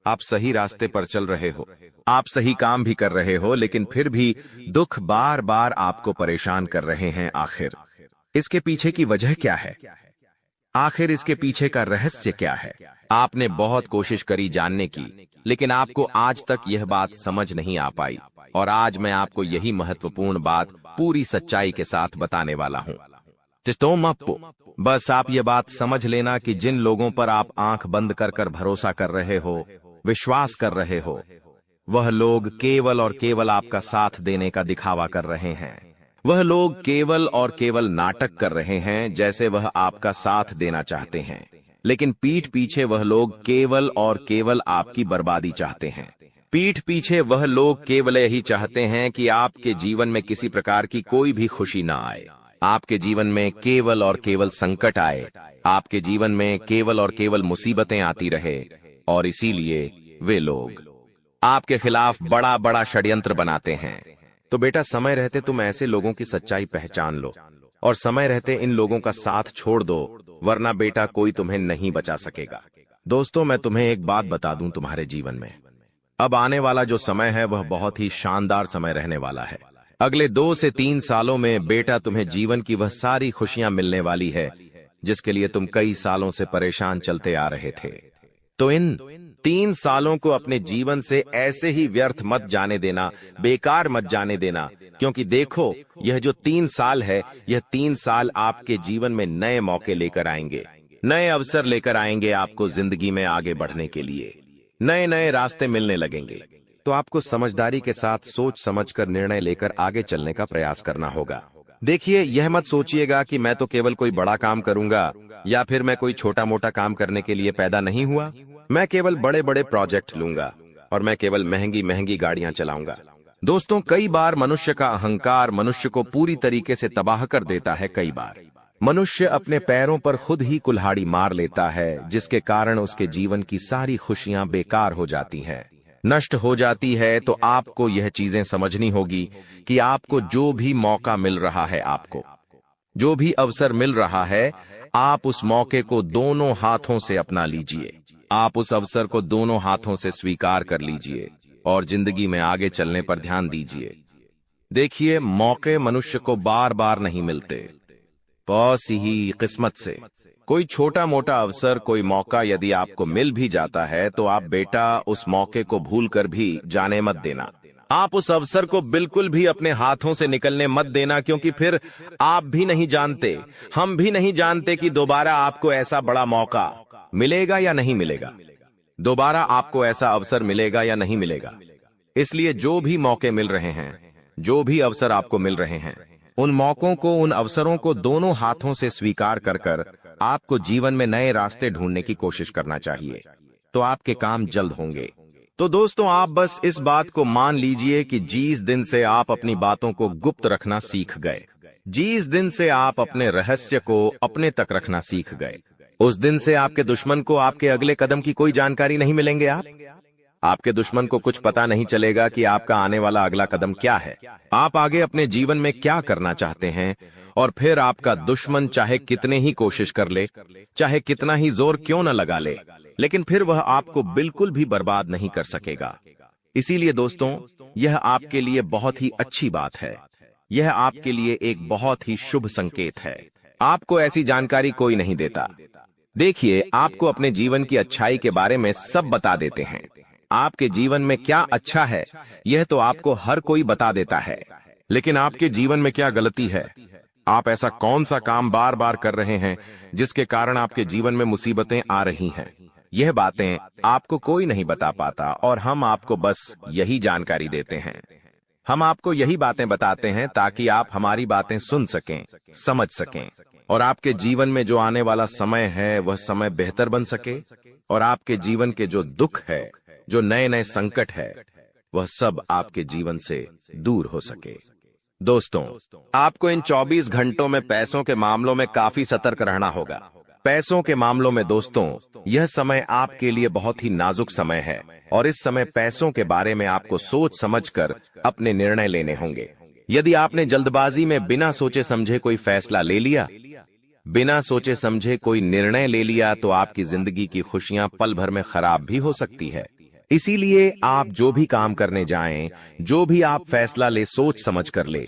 आप सही रास्ते पर चल रहे हो, आप सही काम भी कर रहे हो, लेकिन फिर भी दुख बार बार आपको परेशान कर रहे हैं। आखिर इसके पीछे की वजह क्या है? आखिर इसके पीछे का रहस्य क्या है? आपने बहुत कोशिश करी जानने की, लेकिन आपको आज तक यह बात समझ नहीं आ पाई और आज मैं आपको यही महत्वपूर्ण बात पूरी सच्चाई के साथ बताने वाला हूँ। बस आप ये बात समझ लेना कि जिन लोगों पर आप आंख बंद कर कर भरोसा कर रहे हो, विश्वास कर रहे हो, वह लोग केवल और केवल आपका साथ देने का दिखावा कर रहे हैं। वह लोग केवल और केवल नाटक कर रहे हैं, जैसे वह आपका साथ देना चाहते हैं, लेकिन पीठ पीछे वह लोग केवल और केवल आपकी बर्बादी चाहते हैं। पीठ पीछे वह लोग केवल यही चाहते हैं कि आपके जीवन में किसी प्रकार की कोई भी खुशी ना आए, आपके जीवन में केवल और केवल संकट आए, आपके जीवन में केवल और केवल मुसीबतें आती रहे। और इसीलिए वे लोग आपके खिलाफ बड़ा बड़ा षड्यंत्र बनाते हैं। तो बेटा, समय रहते तुम ऐसे लोगों की सच्चाई पहचान लो और समय रहते इन लोगों का साथ छोड़ दो, वरना बेटा कोई तुम्हें नहीं बचा सकेगा। दोस्तों, मैं तुम्हें एक बात बता दूं, तुम्हारे जीवन में अब आने वाला जो समय है वह बहुत ही शानदार समय रहने वाला है। अगले 2 से 3 सालों में बेटा तुम्हें जीवन की वह सारी खुशियां मिलने वाली है जिसके लिए तुम कई सालों से परेशान चलते आ रहे थे। तो इन 3 सालों को अपने जीवन से ऐसे ही व्यर्थ मत जाने देना, बेकार मत जाने देना, क्योंकि देखो, यह जो 3 साल है, यह 3 साल आपके जीवन में नए मौके लेकर आएंगे, नए अवसर लेकर आएंगे आपको जिंदगी में आगे बढ़ने के लिए। नए नए रास्ते मिलने लगेंगे। तो आपको समझदारी के साथ सोच समझकर निर्णय लेकर आगे चलने का प्रयास करना होगा। देखिए, यह मत सोचिएगा कि मैं तो केवल कोई बड़ा काम करूंगा या फिर मैं कोई छोटा मोटा काम करने के लिए पैदा नहीं हुआ। मैं केवल बड़े बड़े प्रोजेक्ट लूंगा और मैं केवल महंगी महंगी गाड़ियां चलाऊंगा। दोस्तों, कई बार मनुष्य का अहंकार मनुष्य को पूरी तरीके से तबाह कर देता है। कई बार मनुष्य अपने पैरों पर खुद ही कुल्हाड़ी मार लेता है, जिसके कारण उसके जीवन की सारी खुशियां बेकार हो जाती हैं, नष्ट हो जाती है। तो आपको यह चीजें समझनी होगी कि आपको जो भी मौका मिल रहा है, आपको जो भी अवसर मिल रहा है, आप उस मौके को दोनों हाथों से अपना लीजिए। आप उस अवसर को दोनों हाथों से स्वीकार कर लीजिए और जिंदगी में आगे चलने पर ध्यान दीजिए। देखिए, मौके मनुष्य को बार बार नहीं मिलते, बस ही किस्मत से। कोई छोटा मोटा अवसर, कोई मौका यदि आपको मिल भी जाता है तो आप बेटा उस मौके को भूलकर भी जाने मत देना। आप उस अवसर को बिल्कुल भी अपने हाथों से निकलने मत देना, क्योंकि फिर आप भी नहीं जानते, हम भी नहीं जानते कि दोबारा आपको ऐसा बड़ा मौका मिलेगा या नहीं मिलेगा, दोबारा आपको ऐसा अवसर मिलेगा या नहीं मिलेगा। इसलिए जो भी मौके मिल रहे हैं, जो भी अवसर आपको मिल रहे हैं, उन मौकों को, उन अवसरों को दोनों हाथों से स्वीकार कर कर आपको जीवन में नए रास्ते ढूंढने की कोशिश करना चाहिए। तो आपके काम जल्द होंगे। तो दोस्तों, आप बस इस बात को मान लीजिए कि जिस दिन से आप अपनी बातों को गुप्त रखना सीख गए, जिस दिन से आप अपने रहस्य को अपने तक रखना सीख गए, उस दिन से आपके दुश्मन को आपके अगले कदम की कोई जानकारी नहीं मिलेंगे। आपके दुश्मन को कुछ पता नहीं चलेगा कि आपका आने वाला अगला कदम क्या है, आप आगे अपने जीवन में क्या करना चाहते हैं। और फिर आपका दुश्मन चाहे कितने ही कोशिश कर ले, चाहे कितना ही जोर क्यों न लगा ले, लेकिन फिर वह आपको बिल्कुल भी बर्बाद नहीं कर सकेगा। इसीलिए दोस्तों, यह आपके लिए बहुत ही अच्छी बात है, यह आपके लिए एक बहुत ही शुभ संकेत है। आपको ऐसी जानकारी कोई नहीं देता। देखिए, आपको अपने जीवन की अच्छाई के बारे में सब बता देते हैं। आपके जीवन में क्या अच्छा है, यह तो आपको हर कोई बता देता है, लेकिन आपके जीवन में क्या गलती है, आप ऐसा कौन सा काम बार बार कर रहे हैं जिसके कारण आपके जीवन में मुसीबतें आ रही हैं, यह बातें आपको कोई नहीं बता पाता और हम आपको बस यही जानकारी देते हैं। हम आपको यही बातें बताते हैं ताकि आप हमारी बातें सुन सकें, समझ सकें और आपके जीवन में जो आने वाला समय है वह समय बेहतर बन सके और आपके जीवन के जो दुख है, जो नए नए संकट है, वह सब आपके जीवन से दूर हो सके। दोस्तों, आपको इन 24 घंटों में पैसों के मामलों में काफी सतर्क रहना होगा। पैसों के मामलों में दोस्तों, यह समय आपके लिए बहुत ही नाजुक समय है और इस समय पैसों के बारे में आपको सोच समझकर अपने निर्णय लेने होंगे। यदि आपने जल्दबाजी में बिना सोचे समझे कोई फैसला ले लिया, बिना सोचे समझे कोई निर्णय ले लिया, तो आपकी जिंदगी की खुशियां पल भर में खराब भी हो सकती है। इसीलिए आप जो भी काम करने जाएं, जो भी आप फैसला ले, सोच समझ कर ले।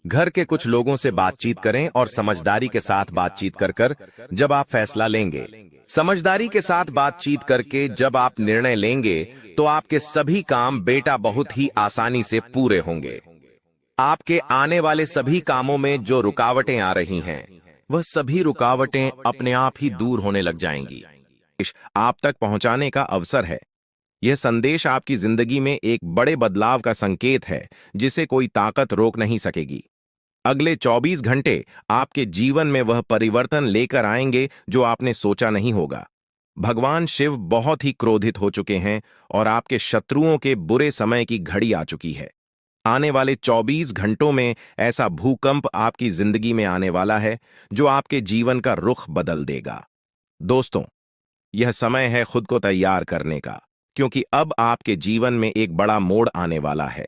घर के कुछ लोगों से बातचीत करें और समझदारी के साथ बातचीत कर कर जब आप फैसला लेंगे, समझदारी के साथ बातचीत करके जब आप निर्णय लेंगे, तो आपके सभी काम बेटा बहुत ही आसानी से पूरे होंगे। आपके आने वाले सभी कामों में जो रुकावटें आ रही हैं, वह सभी रुकावटें अपने आप ही दूर होने लग जाएंगी। आप तक पहुंचाने का अवसर है। यह संदेश आपकी जिंदगी में एक बड़े बदलाव का संकेत है जिसे कोई ताकत रोक नहीं सकेगी। अगले 24 घंटे आपके जीवन में वह परिवर्तन लेकर आएंगे जो आपने सोचा नहीं होगा। भगवान शिव बहुत ही क्रोधित हो चुके हैं और आपके शत्रुओं के बुरे समय की घड़ी आ चुकी है। आने वाले 24 घंटों में ऐसा भूकंप आपकी जिंदगी में आने वाला है जो आपके जीवन का रुख बदल देगा। दोस्तों, यह समय है खुद को तैयार करने का, क्योंकि अब आपके जीवन में एक बड़ा मोड़ आने वाला है।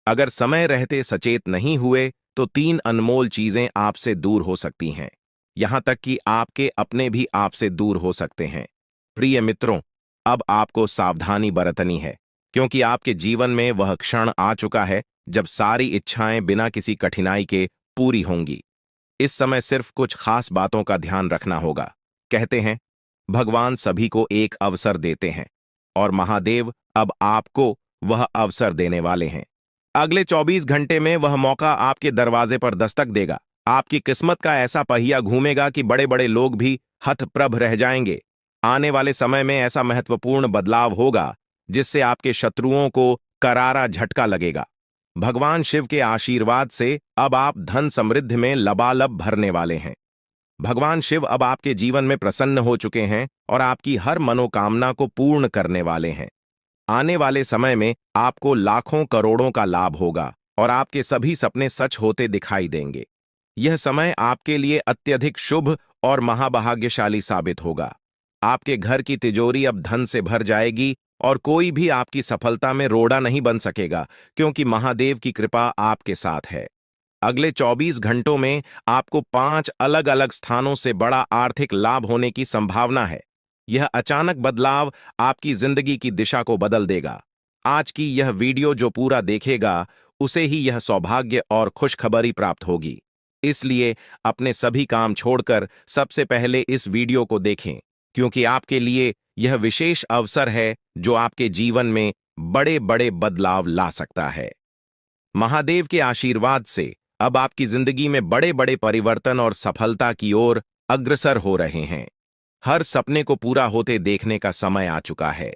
अगर समय रहते सचेत नहीं हुए तो 3 अनमोल चीजें आपसे दूर हो सकती हैं। यहां तक कि आपके अपने भी आपसे दूर हो सकते हैं। प्रिय मित्रों, अब आपको सावधानी बरतनी है, क्योंकि आपके जीवन में वह क्षण आ चुका है जब सारी इच्छाएं बिना किसी कठिनाई के पूरी होंगी। इस समय सिर्फ कुछ खास बातों का ध्यान रखना होगा। कहते हैं, भगवान सभी को एक अवसर देते हैं, और महादेव अब आपको वह अवसर देने वाले हैं। अगले 24 घंटे में वह मौका आपके दरवाजे पर दस्तक देगा। आपकी किस्मत का ऐसा पहिया घूमेगा कि बड़े बड़े लोग भी हतप्रभ रह जाएंगे। आने वाले समय में ऐसा महत्वपूर्ण बदलाव होगा जिससे आपके शत्रुओं को करारा झटका लगेगा। भगवान शिव के आशीर्वाद से अब आप धन समृद्धि में लबालब भरने वाले हैं। भगवान शिव अब आपके जीवन में प्रसन्न हो चुके हैं और आपकी हर मनोकामना को पूर्ण करने वाले हैं। आने वाले समय में आपको लाखों करोड़ों का लाभ होगा और आपके सभी सपने सच होते दिखाई देंगे। यह समय आपके लिए अत्यधिक शुभ और महाभाग्यशाली साबित होगा। आपके घर की तिजोरी अब धन से भर जाएगी और कोई भी आपकी सफलता में रोड़ा नहीं बन सकेगा, क्योंकि महादेव की कृपा आपके साथ है। अगले 24 घंटों में आपको 5 अलग अलग स्थानों से बड़ा आर्थिक लाभ होने की संभावना है। यह अचानक बदलाव आपकी जिंदगी की दिशा को बदल देगा। आज की यह वीडियो जो पूरा देखेगा, उसे ही यह सौभाग्य और खुशखबरी प्राप्त होगी। इसलिए अपने सभी काम छोड़कर सबसे पहले इस वीडियो को देखें, क्योंकि आपके लिए यह विशेष अवसर है जो आपके जीवन में बड़े बड़े बदलाव ला सकता है। महादेव के आशीर्वाद से अब आपकी जिंदगी में बड़े बड़े परिवर्तन और सफलता की ओर अग्रसर हो रहे हैं। हर सपने को पूरा होते देखने का समय आ चुका है।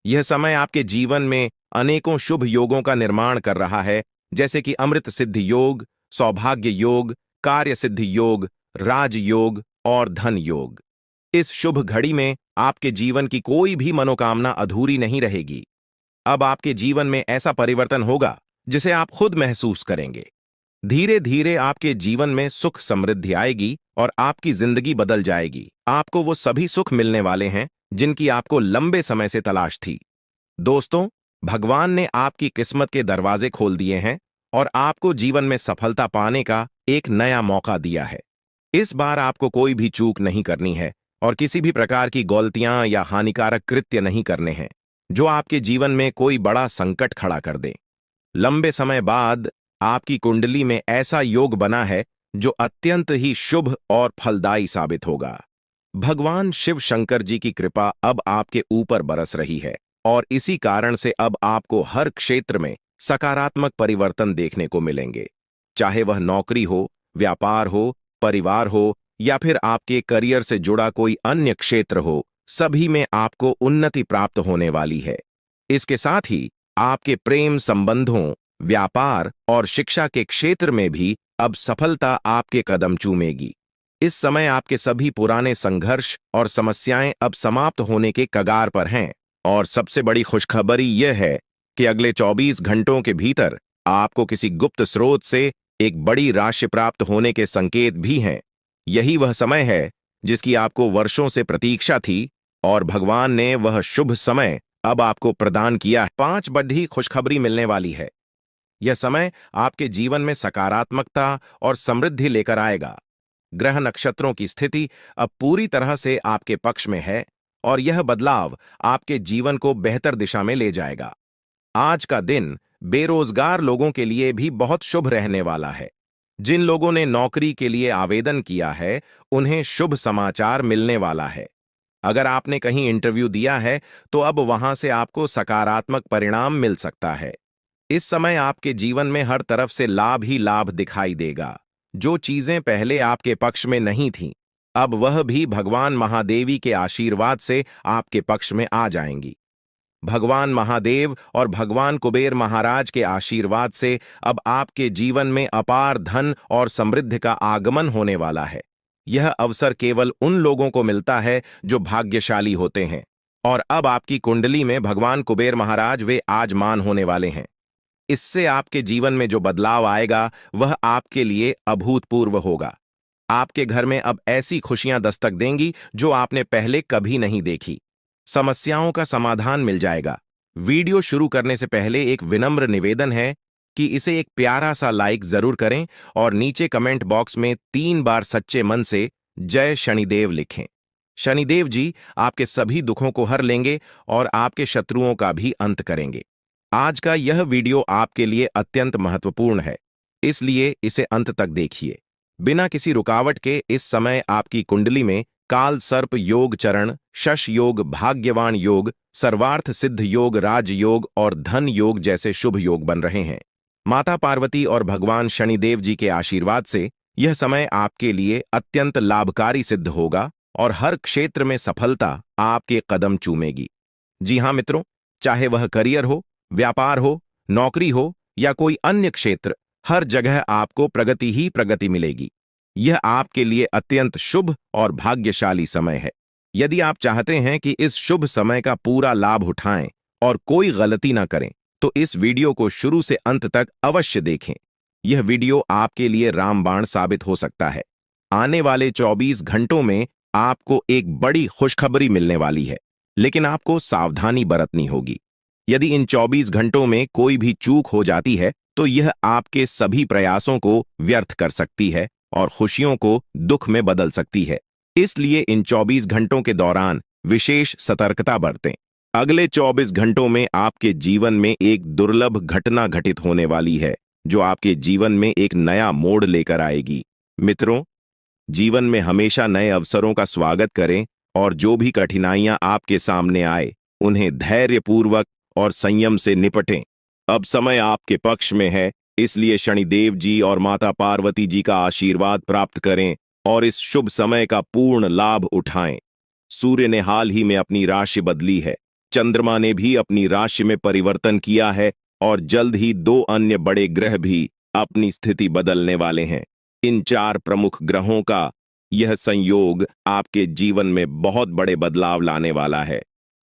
यह समय आपके जीवन में अनेकों शुभ योगों का निर्माण कर रहा है, जैसे कि अमृत सिद्धि योग, सौभाग्य योग, कार्य सिद्धि योग, राजयोग और धन योग। इस शुभ घड़ी में आपके जीवन की कोई भी मनोकामना अधूरी नहीं रहेगी। अब आपके जीवन में ऐसा परिवर्तन होगा जिसे आप खुद महसूस करेंगे। धीरे धीरे आपके जीवन में सुख समृद्धि आएगी और आपकी जिंदगी बदल जाएगी। आपको वो सभी सुख मिलने वाले हैं जिनकी आपको लंबे समय से तलाश थी। दोस्तों, भगवान ने आपकी किस्मत के दरवाजे खोल दिए हैं और आपको जीवन में सफलता पाने का एक नया मौका दिया है। इस बार आपको कोई भी चूक नहीं करनी है और किसी भी प्रकार की गलतियां या हानिकारक कृत्य नहीं करने हैं जो आपके जीवन में कोई बड़ा संकट खड़ा कर दे। लंबे समय बाद आपकी कुंडली में ऐसा योग बना है जो अत्यंत ही शुभ और फलदायी साबित होगा। भगवान शिव शंकर जी की कृपा अब आपके ऊपर बरस रही है और इसी कारण से अब आपको हर क्षेत्र में सकारात्मक परिवर्तन देखने को मिलेंगे। चाहे वह नौकरी हो, व्यापार हो, परिवार हो या फिर आपके करियर से जुड़ा कोई अन्य क्षेत्र हो, सभी में आपको उन्नति प्राप्त होने वाली है। इसके साथ ही आपके प्रेम संबंधों, व्यापार और शिक्षा के क्षेत्र में भी अब सफलता आपके कदम चूमेगी। इस समय आपके सभी पुराने संघर्ष और समस्याएं अब समाप्त होने के कगार पर हैं और सबसे बड़ी खुशखबरी यह है कि अगले 24 घंटों के भीतर आपको किसी गुप्त स्रोत से एक बड़ी राशि प्राप्त होने के संकेत भी हैं। यही वह समय है जिसकी आपको वर्षों से प्रतीक्षा थी और भगवान ने वह शुभ समय अब आपको प्रदान किया है। 5 बड़ी खुशखबरी मिलने वाली है। यह समय आपके जीवन में सकारात्मकता और समृद्धि लेकर आएगा। ग्रह नक्षत्रों की स्थिति अब पूरी तरह से आपके पक्ष में है और यह बदलाव आपके जीवन को बेहतर दिशा में ले जाएगा। आज का दिन बेरोजगार लोगों के लिए भी बहुत शुभ रहने वाला है। जिन लोगों ने नौकरी के लिए आवेदन किया है, उन्हें शुभ समाचार मिलने वाला है। अगर आपने कहीं इंटरव्यू दिया है, तो अब वहां से आपको सकारात्मक परिणाम मिल सकता है। इस समय आपके जीवन में हर तरफ से लाभ ही लाभ दिखाई देगा। जो चीजें पहले आपके पक्ष में नहीं थीं, अब वह भी भगवान महादेवी के आशीर्वाद से आपके पक्ष में आ जाएंगी। भगवान महादेव और भगवान कुबेर महाराज के आशीर्वाद से अब आपके जीवन में अपार धन और समृद्धि का आगमन होने वाला है। यह अवसर केवल उन लोगों को मिलता है जो भाग्यशाली होते हैं और अब आपकी कुंडली में भगवान कुबेर महाराज वे आजमान होने वाले हैं। इससे आपके जीवन में जो बदलाव आएगा वह आपके लिए अभूतपूर्व होगा। आपके घर में अब ऐसी खुशियां दस्तक देंगी जो आपने पहले कभी नहीं देखी। समस्याओं का समाधान मिल जाएगा। वीडियो शुरू करने से पहले एक विनम्र निवेदन है कि इसे एक प्यारा सा लाइक जरूर करें और नीचे कमेंट बॉक्स में 3 बार सच्चे मन से जय शनिदेव लिखें। शनिदेव जी आपके सभी दुखों को हर लेंगे और आपके शत्रुओं का भी अंत करेंगे। आज का यह वीडियो आपके लिए अत्यंत महत्वपूर्ण है, इसलिए इसे अंत तक देखिए। बिना किसी रुकावट के इस समय आपकी कुंडली में काल सर्प योग चरण, शश योग, भाग्यवान योग, सर्वार्थ सिद्ध योग, राज योग और धन योग जैसे शुभ योग बन रहे हैं। माता पार्वती और भगवान शनिदेव जी के आशीर्वाद से यह समय आपके लिए अत्यंत लाभकारी सिद्ध होगा और हर क्षेत्र में सफलता आपके कदम चूमेगी। जी हाँ मित्रों, चाहे वह करियर हो, व्यापार हो, नौकरी हो या कोई अन्य क्षेत्र, हर जगह आपको प्रगति ही प्रगति मिलेगी। यह आपके लिए अत्यंत शुभ और भाग्यशाली समय है। यदि आप चाहते हैं कि इस शुभ समय का पूरा लाभ उठाएं और कोई गलती ना करें, तो इस वीडियो को शुरू से अंत तक अवश्य देखें। यह वीडियो आपके लिए रामबाण साबित हो सकता है। आने वाले 24 घंटों में आपको एक बड़ी खुशखबरी मिलने वाली है, लेकिन आपको सावधानी बरतनी होगी। यदि इन 24 घंटों में कोई भी चूक हो जाती है, तो यह आपके सभी प्रयासों को व्यर्थ कर सकती है और खुशियों को दुख में बदल सकती है। इसलिए इन 24 घंटों के दौरान विशेष सतर्कता बरतें। अगले 24 घंटों में आपके जीवन में एक दुर्लभ घटना घटित होने वाली है, जो आपके जीवन में एक नया मोड़ लेकर आएगी। मित्रों, जीवन में हमेशा नए अवसरों का स्वागत करें और जो भी कठिनाइयां आपके सामने आए, उन्हें धैर्यपूर्वक और संयम से निपटें। अब समय आपके पक्ष में है, इसलिए शनिदेव जी और माता पार्वती जी का आशीर्वाद प्राप्त करें और इस शुभ समय का पूर्ण लाभ उठाएं। सूर्य ने हाल ही में अपनी राशि बदली है, चंद्रमा ने भी अपनी राशि में परिवर्तन किया है और जल्द ही 2 अन्य बड़े ग्रह भी अपनी स्थिति बदलने वाले हैं। इन 4 प्रमुख ग्रहों का यह संयोग आपके जीवन में बहुत बड़े बदलाव लाने वाला है।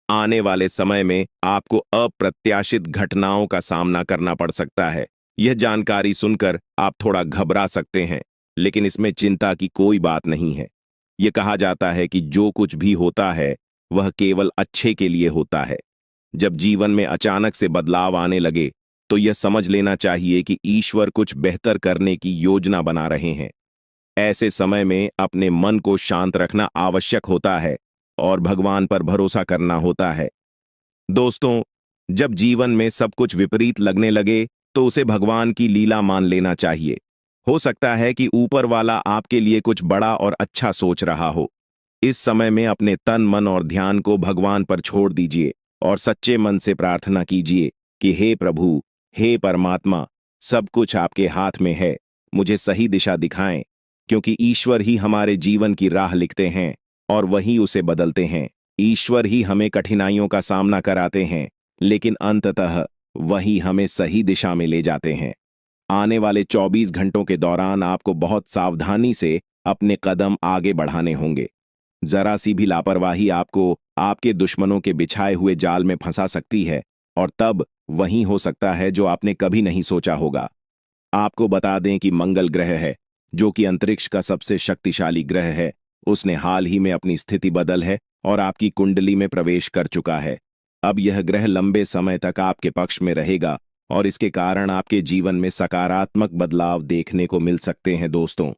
आने वाले समय में आपको अप्रत्याशित घटनाओं का सामना करना पड़ सकता है। यह जानकारी सुनकर आप थोड़ा घबरा सकते हैं, लेकिन इसमें चिंता की कोई बात नहीं है। यह कहा जाता है कि जो कुछ भी होता है वह केवल अच्छे के लिए होता है। जब जीवन में अचानक से बदलाव आने लगे, तो यह समझ लेना चाहिए कि ईश्वर कुछ बेहतर करने की योजना बना रहे हैं। ऐसे समय में अपने मन को शांत रखना आवश्यक होता है और भगवान पर भरोसा करना होता है। दोस्तों, जब जीवन में सब कुछ विपरीत लगने लगे, तो उसे भगवान की लीला मान लेना चाहिए। हो सकता है कि ऊपर वाला आपके लिए कुछ बड़ा और अच्छा सोच रहा हो। इस समय में अपने तन, मन और ध्यान को भगवान पर छोड़ दीजिए और सच्चे मन से प्रार्थना कीजिए कि हे प्रभु, हे परमात्मा, सब कुछ आपके हाथ में है, मुझे सही दिशा दिखाएं, क्योंकि ईश्वर ही हमारे जीवन की राह लिखते हैं और वही उसे बदलते हैं। ईश्वर ही हमें कठिनाइयों का सामना कराते हैं, लेकिन अंततः वही हमें सही दिशा में ले जाते हैं। आने वाले 24 घंटों के दौरान आपको बहुत सावधानी से अपने कदम आगे बढ़ाने होंगे। जरा सी भी लापरवाही आपको आपके दुश्मनों के बिछाए हुए जाल में फंसा सकती है और तब वही हो सकता है जो आपने कभी नहीं सोचा होगा। आपको बता दें कि मंगल ग्रह है, जो कि अंतरिक्ष का सबसे शक्तिशाली ग्रह है, उसने हाल ही में अपनी स्थिति बदल है और आपकी कुंडली में प्रवेश कर चुका है। अब यह ग्रह लंबे समय तक आपके पक्ष में रहेगा और इसके कारण आपके जीवन में सकारात्मक बदलाव देखने को मिल सकते हैं। दोस्तों,